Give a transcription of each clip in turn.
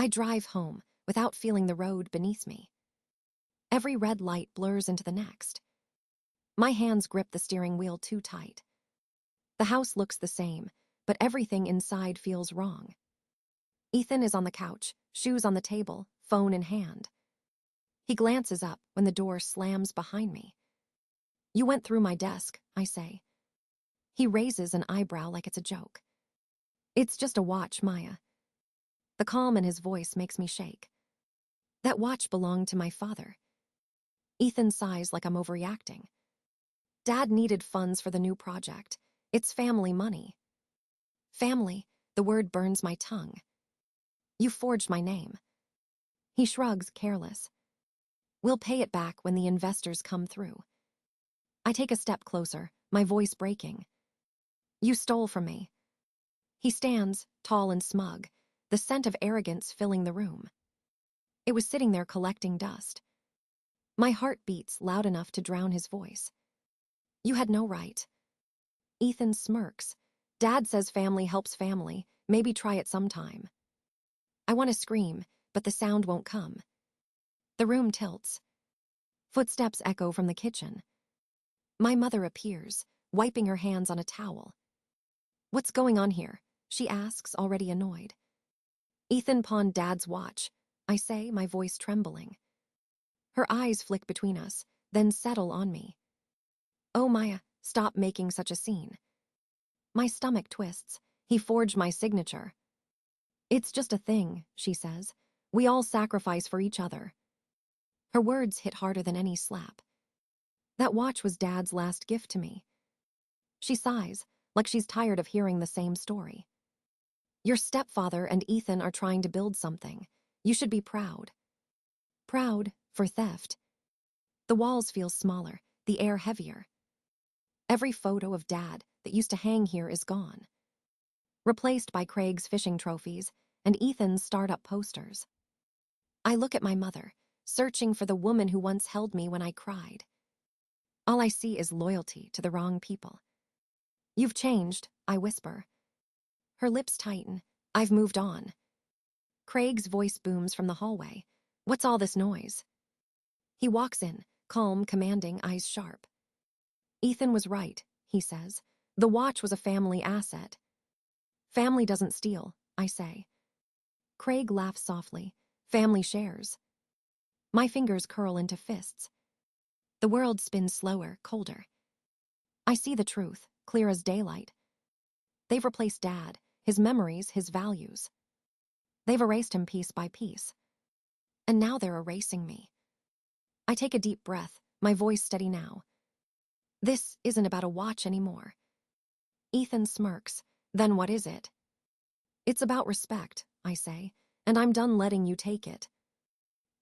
I drive home without feeling the road beneath me. Every red light blurs into the next. My hands grip the steering wheel too tight. The house looks the same, but everything inside feels wrong. Ethan is on the couch, shoes on the table, phone in hand. He glances up when the door slams behind me. "You went through my desk," I say. He raises an eyebrow like it's a joke. "It's just a watch, Maya." The calm in his voice makes me shake. "That watch belonged to my father." Ethan sighs like I'm overreacting. "Dad needed funds for the new project. It's family money." Family, the word burns my tongue. "You forged my name." He shrugs, careless. "We'll pay it back when the investors come through." I take a step closer, my voice breaking. "You stole from me." He stands, tall and smug, the scent of arrogance filling the room. It was sitting there collecting dust. My heart beats loud enough to drown his voice. "You had no right." Ethan smirks. "Dad says family helps family. Maybe try it sometime." I want to scream, but the sound won't come. The room tilts. Footsteps echo from the kitchen. My mother appears, wiping her hands on a towel. "What's going on here?" she asks, already annoyed. "Ethan pawned Dad's watch," I say, my voice trembling. Her eyes flick between us, then settle on me. "Oh, Maya, stop making such a scene." My stomach twists. "He forged my signature." "It's just a thing," she says. "We all sacrifice for each other." Her words hit harder than any slap. "That watch was Dad's last gift to me." She sighs, like she's tired of hearing the same story. "Your stepfather and Ethan are trying to build something. You should be proud." Proud for theft. The walls feel smaller, the air heavier. Every photo of Dad that used to hang here is gone, replaced by Craig's fishing trophies and Ethan's startup posters. I look at my mother, searching for the woman who once held me when I cried. All I see is loyalty to the wrong people. "You've changed," I whisper. Her lips tighten. "I've moved on." Craig's voice booms from the hallway. "What's all this noise?" He walks in, calm, commanding, eyes sharp. "Ethan was right," he says. "The watch was a family asset." "Family doesn't steal," I say. Craig laughs softly. "Family shares." My fingers curl into fists. The world spins slower, colder. I see the truth, clear as daylight. They've replaced Dad, his memories, his values. They've erased him piece by piece. And now they're erasing me. I take a deep breath, my voice steady now. "This isn't about a watch anymore." Ethan smirks. "Then what is it?" "It's about respect," I say, "and I'm done letting you take it."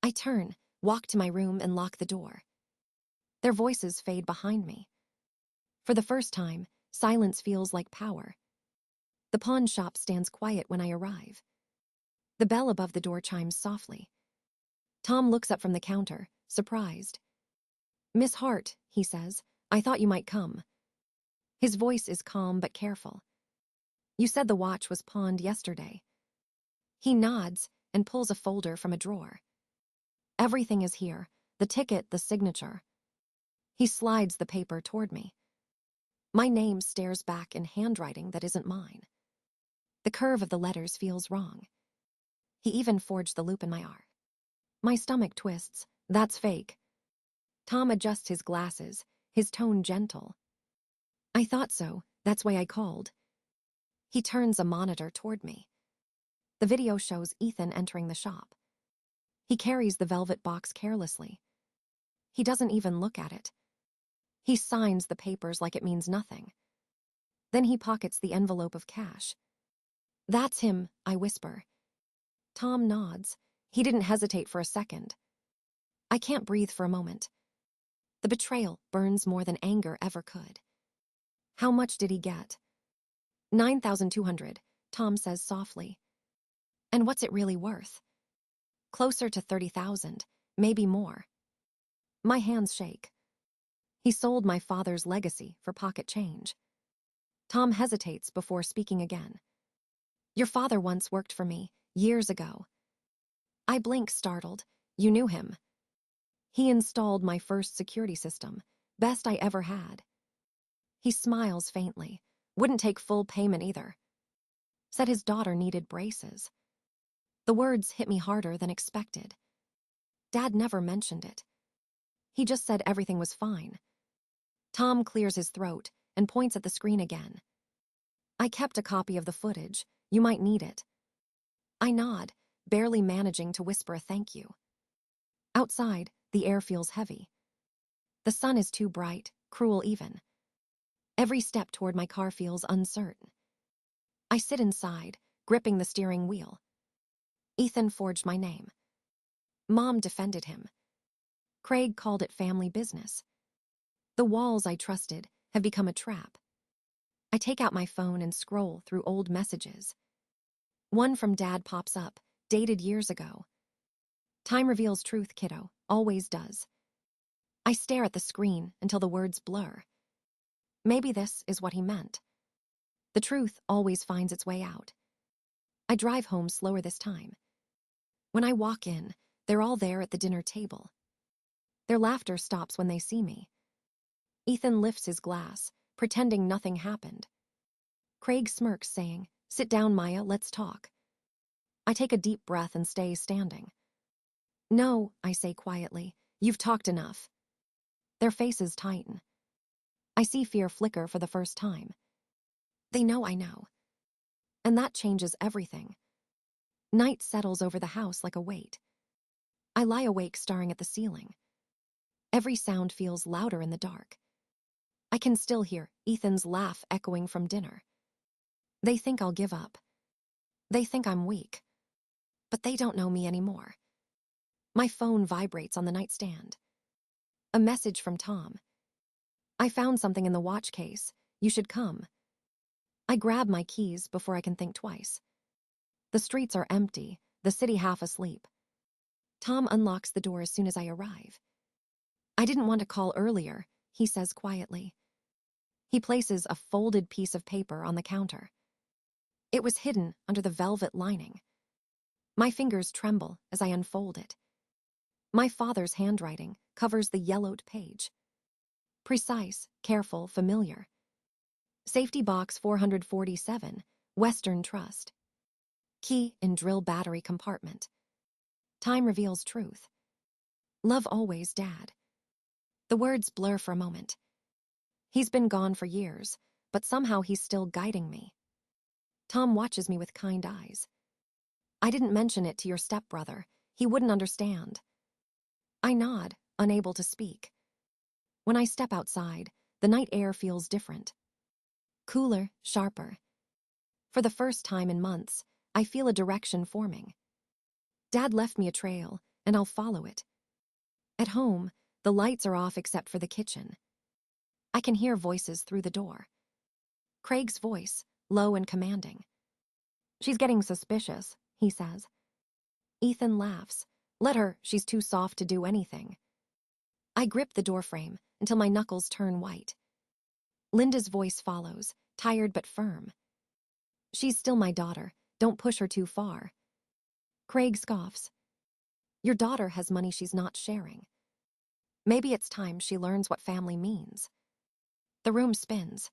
I turn, walk to my room, and lock the door. Their voices fade behind me. For the first time, silence feels like power. The pawn shop stands quiet when I arrive. The bell above the door chimes softly. Tom looks up from the counter, surprised. "Miss Hart," he says, "I thought you might come." His voice is calm but careful. "You said the watch was pawned yesterday." He nods and pulls a folder from a drawer. "Everything is here, the ticket, the signature." He slides the paper toward me. My name stares back in handwriting that isn't mine. The curve of the letters feels wrong. He even forged the loop in my R. My stomach twists. "That's fake." Tom adjusts his glasses, his tone gentle. "I thought so, that's why I called." He turns a monitor toward me. The video shows Ethan entering the shop. He carries the velvet box carelessly. He doesn't even look at it. He signs the papers like it means nothing. Then he pockets the envelope of cash. "That's him," I whisper. Tom nods. He didn't hesitate for a second. I can't breathe for a moment. The betrayal burns more than anger ever could. "How much did he get?" 9,200, Tom says softly. "And what's it really worth?" "Closer to 30,000, maybe more." My hands shake. He sold my father's legacy for pocket change. Tom hesitates before speaking again. "Your father once worked for me, years ago." I blink, startled. You knew him. He installed my first security system. Best I ever had. He smiles faintly. Wouldn't take full payment either. Said his daughter needed braces. The words hit me harder than expected. Dad never mentioned it. He just said everything was fine. Tom clears his throat and points at the screen again. I kept a copy of the footage. You might need it. I nod, barely managing to whisper a thank you. Outside, the air feels heavy. The sun is too bright, cruel even. Every step toward my car feels uncertain. I sit inside, gripping the steering wheel. Ethan forged my name. Mom defended him. Craig called it family business. The walls I trusted have become a trap. I take out my phone and scroll through old messages. One from Dad pops up, dated years ago. Time reveals truth, kiddo, always does. I stare at the screen until the words blur. Maybe this is what he meant. The truth always finds its way out. I drive home slower this time. When I walk in, they're all there at the dinner table. Their laughter stops when they see me. Ethan lifts his glass, pretending nothing happened. Craig smirks, saying, "Sit down, Maya, let's talk." I take a deep breath and stay standing. "No," I say quietly, "you've talked enough." Their faces tighten. I see fear flicker for the first time. They know I know. And that changes everything. Night settles over the house like a weight. I lie awake staring at the ceiling. Every sound feels louder in the dark. I can still hear Ethan's laugh echoing from dinner. They think I'll give up. They think I'm weak. But they don't know me anymore. My phone vibrates on the nightstand. A message from Tom. "I found something in the watch case. You should come." I grab my keys before I can think twice. The streets are empty, the city half asleep. Tom unlocks the door as soon as I arrive. "I didn't want to call earlier," he says quietly. He places a folded piece of paper on the counter. It was hidden under the velvet lining. My fingers tremble as I unfold it. My father's handwriting covers the yellowed page. Precise, careful, familiar. Safety box 447, Western Trust. Key in drill battery compartment. Time reveals truth. Love always, Dad. The words blur for a moment. He's been gone for years, but somehow he's still guiding me. Tom watches me with kind eyes. "I didn't mention it to your stepbrother. He wouldn't understand." I nod, unable to speak. When I step outside, the night air feels different. Cooler, sharper. For the first time in months, I feel a direction forming. Dad left me a trail, and I'll follow it. At home, the lights are off except for the kitchen. I can hear voices through the door. Craig's voice, low and commanding. "She's getting suspicious," he says. Ethan laughs. "Let her, she's too soft to do anything." I grip the doorframe until my knuckles turn white. Linda's voice follows, tired but firm. "She's still my daughter. Don't push her too far." Craig scoffs. "Your daughter has money she's not sharing. Maybe it's time she learns what family means." The room spins.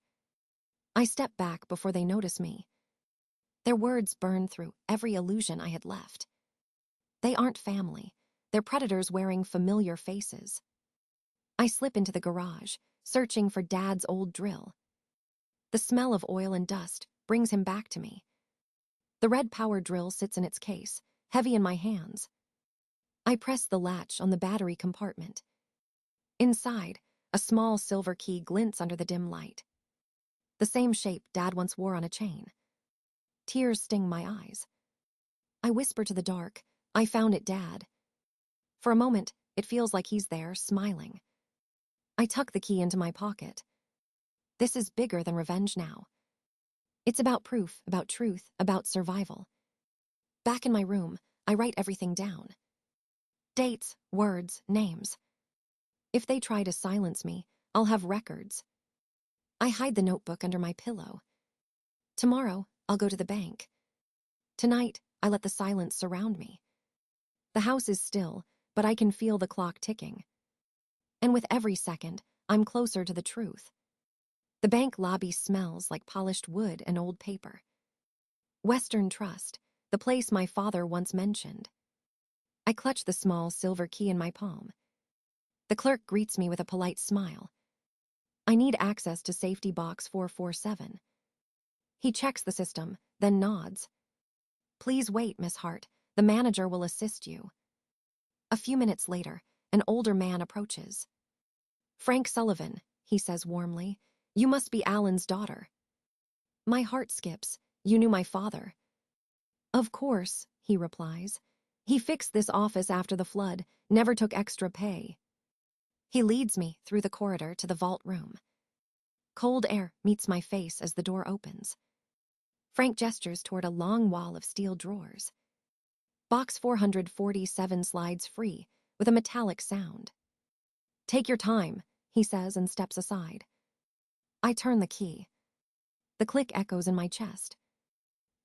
I step back before they notice me. Their words burn through every illusion I had left. They aren't family. They're predators wearing familiar faces. I slip into the garage, searching for Dad's old drill. The smell of oil and dust brings him back to me. The red power drill sits in its case, heavy in my hands. I press the latch on the battery compartment. Inside, a small silver key glints under the dim light. The same shape Dad once wore on a chain. Tears sting my eyes. I whisper to the dark, "I found it, Dad." For a moment, it feels like he's there, smiling. I tuck the key into my pocket. This is bigger than revenge now. It's about proof, about truth, about survival. Back in my room, I write everything down. Dates, words, names. If they try to silence me, I'll have records. I hide the notebook under my pillow. Tomorrow, I'll go to the bank. Tonight, I let the silence surround me. The house is still, but I can feel the clock ticking. And with every second, I'm closer to the truth. The bank lobby smells like polished wood and old paper. Western Trust, the place my father once mentioned. I clutch the small silver key in my palm. The clerk greets me with a polite smile. I need access to safety box 447. He checks the system, then nods. Please wait, Miss Hart. The manager will assist you. A few minutes later, an older man approaches. Frank Sullivan, he says warmly. You must be Alan's daughter. My heart skips. You knew my father. Of course, he replies. He fixed this office after the flood, never took extra pay. He leads me through the corridor to the vault room. Cold air meets my face as the door opens. Frank gestures toward a long wall of steel drawers. Box 447 slides free, with a metallic sound. Take your time, he says and steps aside. I turn the key. The click echoes in my chest.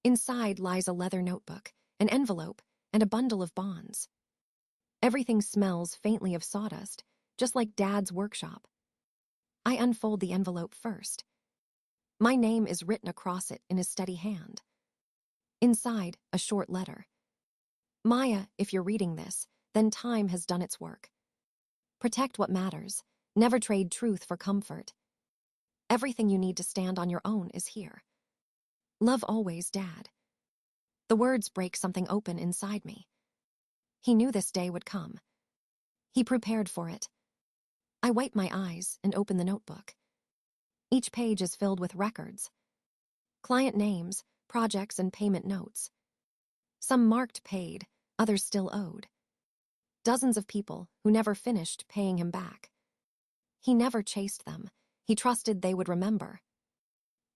Inside lies a leather notebook, an envelope, and a bundle of bonds. Everything smells faintly of sawdust, just like Dad's workshop. I unfold the envelope first. My name is written across it in his steady hand. Inside, a short letter. Maya, if you're reading this, then time has done its work. Protect what matters. Never trade truth for comfort. Everything you need to stand on your own is here. Love always, Dad. The words break something open inside me. He knew this day would come. He prepared for it. I wipe my eyes and open the notebook. Each page is filled with records. Client names, projects, and payment notes. Some marked paid, others still owed. Dozens of people who never finished paying him back. He never chased them. He trusted they would remember.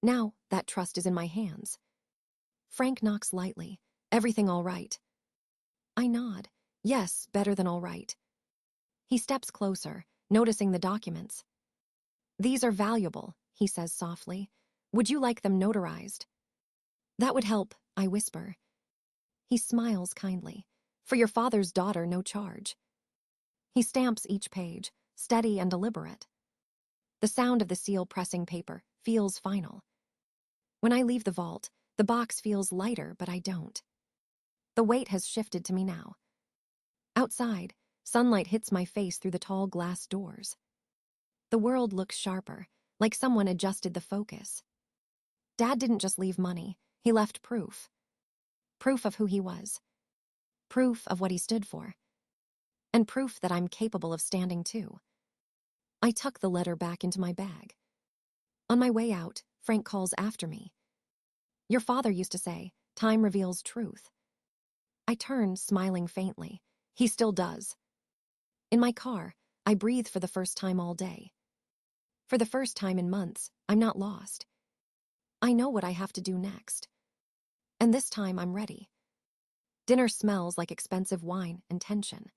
Now, that trust is in my hands. Frank knocks lightly. Everything all right? I nod. Yes, better than all right. He steps closer, noticing the documents. These are valuable, he says softly. Would you like them notarized? That would help, I whisper. He smiles kindly. For your father's daughter, no charge. He stamps each page, steady and deliberate. The sound of the seal pressing paper feels final. When I leave the vault, the box feels lighter, but I don't. The weight has shifted to me now. Outside, sunlight hits my face through the tall glass doors. The world looks sharper, like someone adjusted the focus. Dad didn't just leave money, he left proof. Proof of who he was. Proof of what he stood for. And proof that I'm capable of standing too. I tuck the letter back into my bag. On my way out, Frank calls after me. Your father used to say, time reveals truth. I turn, smiling faintly. He still does. In my car, I breathe for the first time all day. For the first time in months, I'm not lost. I know what I have to do next. And this time I'm ready. Dinner smells like expensive wine and tension.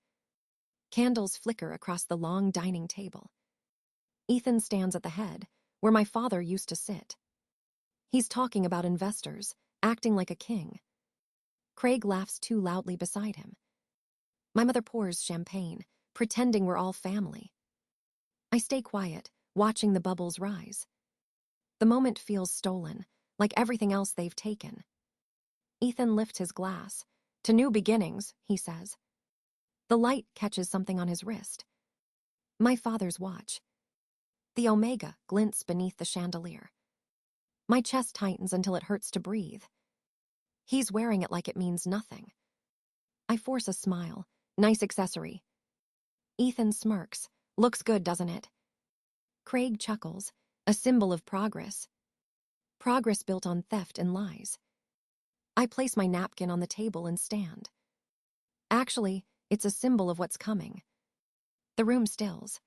Candles flicker across the long dining table. Ethan stands at the head, where my father used to sit. He's talking about investors, acting like a king. Craig laughs too loudly beside him. My mother pours champagne, pretending we're all family. I stay quiet, watching the bubbles rise. The moment feels stolen, like everything else they've taken. Ethan lifts his glass. To new beginnings, he says. The light catches something on his wrist. My father's watch. The omega glints beneath the chandelier. My chest tightens until it hurts to breathe. He's wearing it like it means nothing. I force a smile. Nice accessory. Ethan smirks. Looks good, doesn't it? Craig chuckles. A symbol of progress. Progress built on theft and lies. I place my napkin on the table and stand. Actually, it's a symbol of what's coming. The room stills.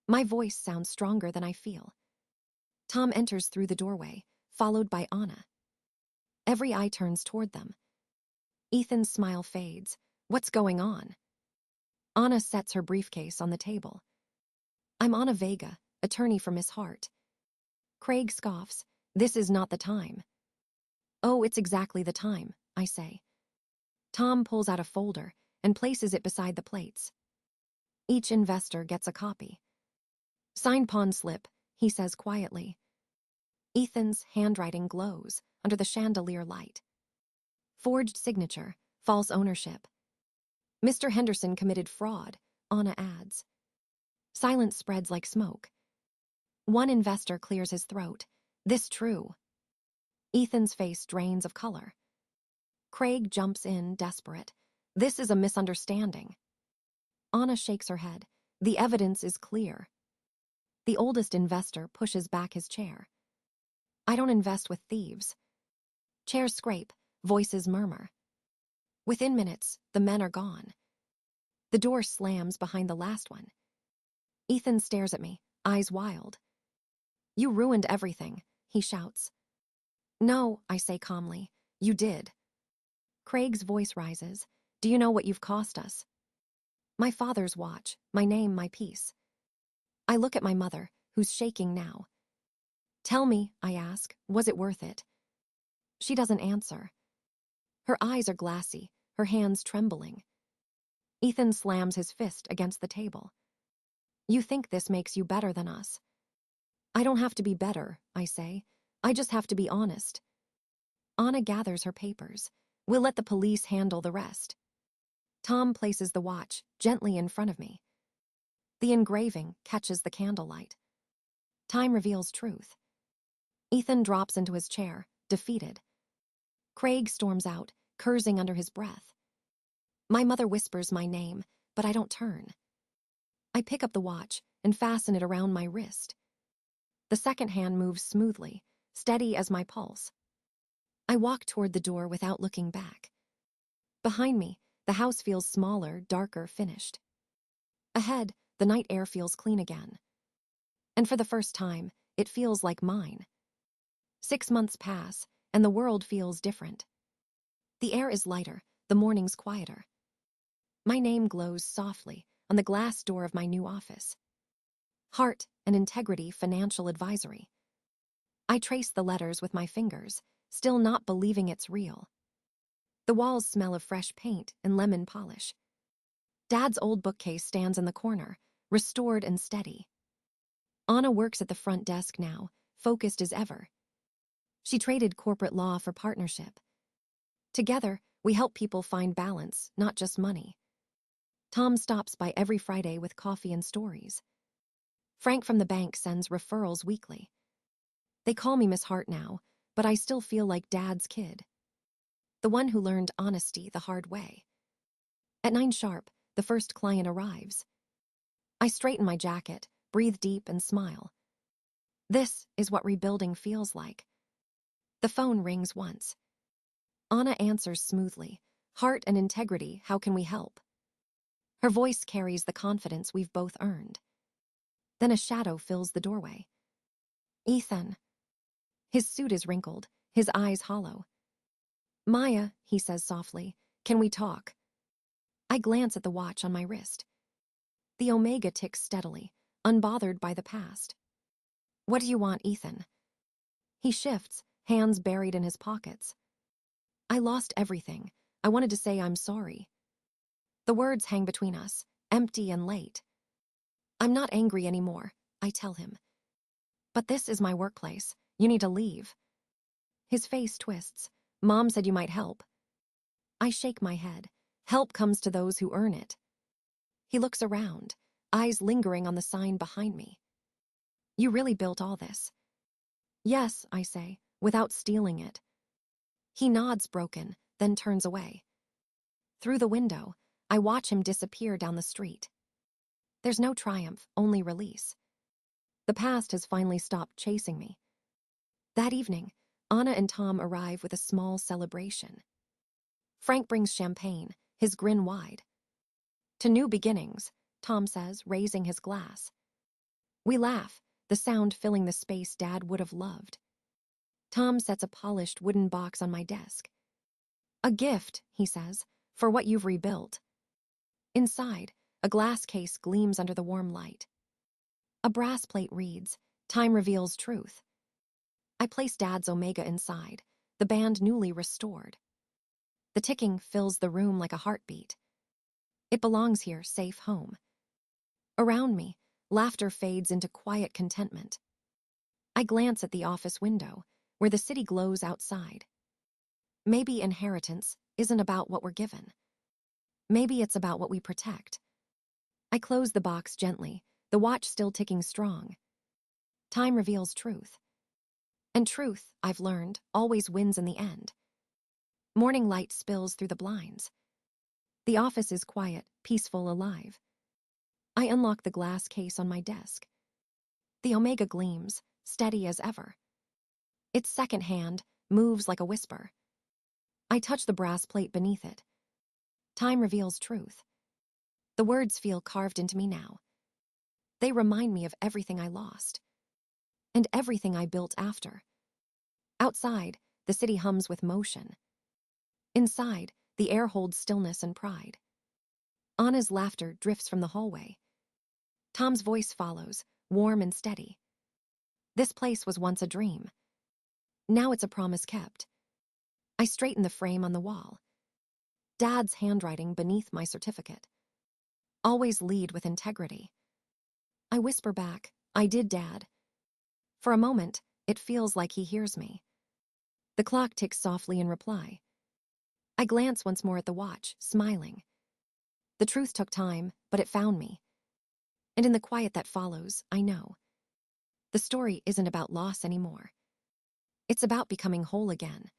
My voice sounds stronger than I feel. Tom enters through the doorway, followed by Anna. Every eye turns toward them. Ethan's smile fades. What's going on? Anna sets her briefcase on the table. I'm Anna Vega, attorney for Miss Hart. Craig scoffs. This is not the time. Oh, it's exactly the time, I say. Tom pulls out a folder, and places it beside the plates. Each investor gets a copy. Signed pawn slip, he says quietly. Ethan's handwriting glows under the chandelier light. Forged signature, false ownership. Mr. Henderson committed fraud, Anna adds. Silence spreads like smoke. One investor clears his throat. This true. Ethan's face drains of color. Craig jumps in, desperate. This is a misunderstanding. Anna shakes her head. The evidence is clear. The oldest investor pushes back his chair. I don't invest with thieves. Chairs scrape, voices murmur. Within minutes, the men are gone. The door slams behind the last one. Ethan stares at me, eyes wild. You ruined everything, he shouts. No, I say calmly. You did. Craig's voice rises. Do you know what you've cost us? My father's watch, my name, my peace. I look at my mother, who's shaking now. Tell me, I ask, was it worth it? She doesn't answer. Her eyes are glassy, her hands trembling. Ethan slams his fist against the table. You think this makes you better than us. I don't have to be better, I say. I just have to be honest. Anna gathers her papers. We'll let the police handle the rest. Tom places the watch gently in front of me. The engraving catches the candlelight. Time reveals truth. Ethan drops into his chair, defeated. Craig storms out, cursing under his breath. My mother whispers my name, but I don't turn. I pick up the watch and fasten it around my wrist. The second hand moves smoothly, steady as my pulse. I walk toward the door without looking back. Behind me, the house feels smaller, darker, finished. Ahead, the night air feels clean again. And for the first time, it feels like mine. 6 months pass, and the world feels different. The air is lighter, the morning's quieter. My name glows softly on the glass door of my new office. Heart and Integrity Financial Advisory. I trace the letters with my fingers, still not believing it's real. The walls smell of fresh paint and lemon polish. Dad's old bookcase stands in the corner, restored and steady. Anna works at the front desk now, focused as ever. She traded corporate law for partnership. Together, we help people find balance, not just money. Tom stops by every Friday with coffee and stories. Frank from the bank sends referrals weekly. They call me Miss Hart now, but I still feel like Dad's kid. The one who learned honesty the hard way. At 9 sharp, the first client arrives. I straighten my jacket, breathe deep and smile. This is what rebuilding feels like. The phone rings once. Anna answers smoothly. Heart and Integrity, how can we help? Her voice carries the confidence we've both earned. Then a shadow fills the doorway. Ethan. His suit is wrinkled, his eyes hollow. Maya, he says softly, can we talk? I glance at the watch on my wrist. The omega ticks steadily, unbothered by the past. What do you want, Ethan? He shifts, hands buried in his pockets. I lost everything. I wanted to say I'm sorry. The words hang between us, empty and late. I'm not angry anymore, I tell him. But this is my workplace. You need to leave. His face twists. Mom said you might help. I shake my head. Help comes to those who earn it. He looks around, eyes lingering on the sign behind me. You really built all this? Yes, I say, without stealing it. He nods broken, then turns away. Through the window, I watch him disappear down the street. There's no triumph, only release. The past has finally stopped chasing me. That evening, Anna and Tom arrive with a small celebration. Frank brings champagne, his grin wide. To new beginnings, Tom says, raising his glass. We laugh, the sound filling the space Dad would have loved. Tom sets a polished wooden box on my desk. A gift, he says, for what you've rebuilt. Inside, a glass case gleams under the warm light. A brass plate reads, Time reveals truth. I place Dad's omega inside, the band newly restored. The ticking fills the room like a heartbeat. It belongs here, safe home. Around me, laughter fades into quiet contentment. I glance at the office window, where the city glows outside. Maybe inheritance isn't about what we're given. Maybe it's about what we protect. I close the box gently, the watch still ticking strong. Time reveals truth. And truth, I've learned, always wins in the end. Morning light spills through the blinds. The office is quiet, peaceful, alive. I unlock the glass case on my desk. The Omega gleams, steady as ever. Its second hand moves like a whisper. I touch the brass plate beneath it. Time reveals truth. The words feel carved into me now. They remind me of everything I lost. And everything I built after. Outside, the city hums with motion. Inside, the air holds stillness and pride. Anna's laughter drifts from the hallway. Tom's voice follows, warm and steady. This place was once a dream. Now it's a promise kept. I straighten the frame on the wall. Dad's handwriting beneath my certificate. Always lead with integrity. I whisper back, I did, Dad. For a moment, it feels like he hears me. The clock ticks softly in reply. I glance once more at the watch, smiling. The truth took time, but it found me. And in the quiet that follows, I know. The story isn't about loss anymore. It's about becoming whole again.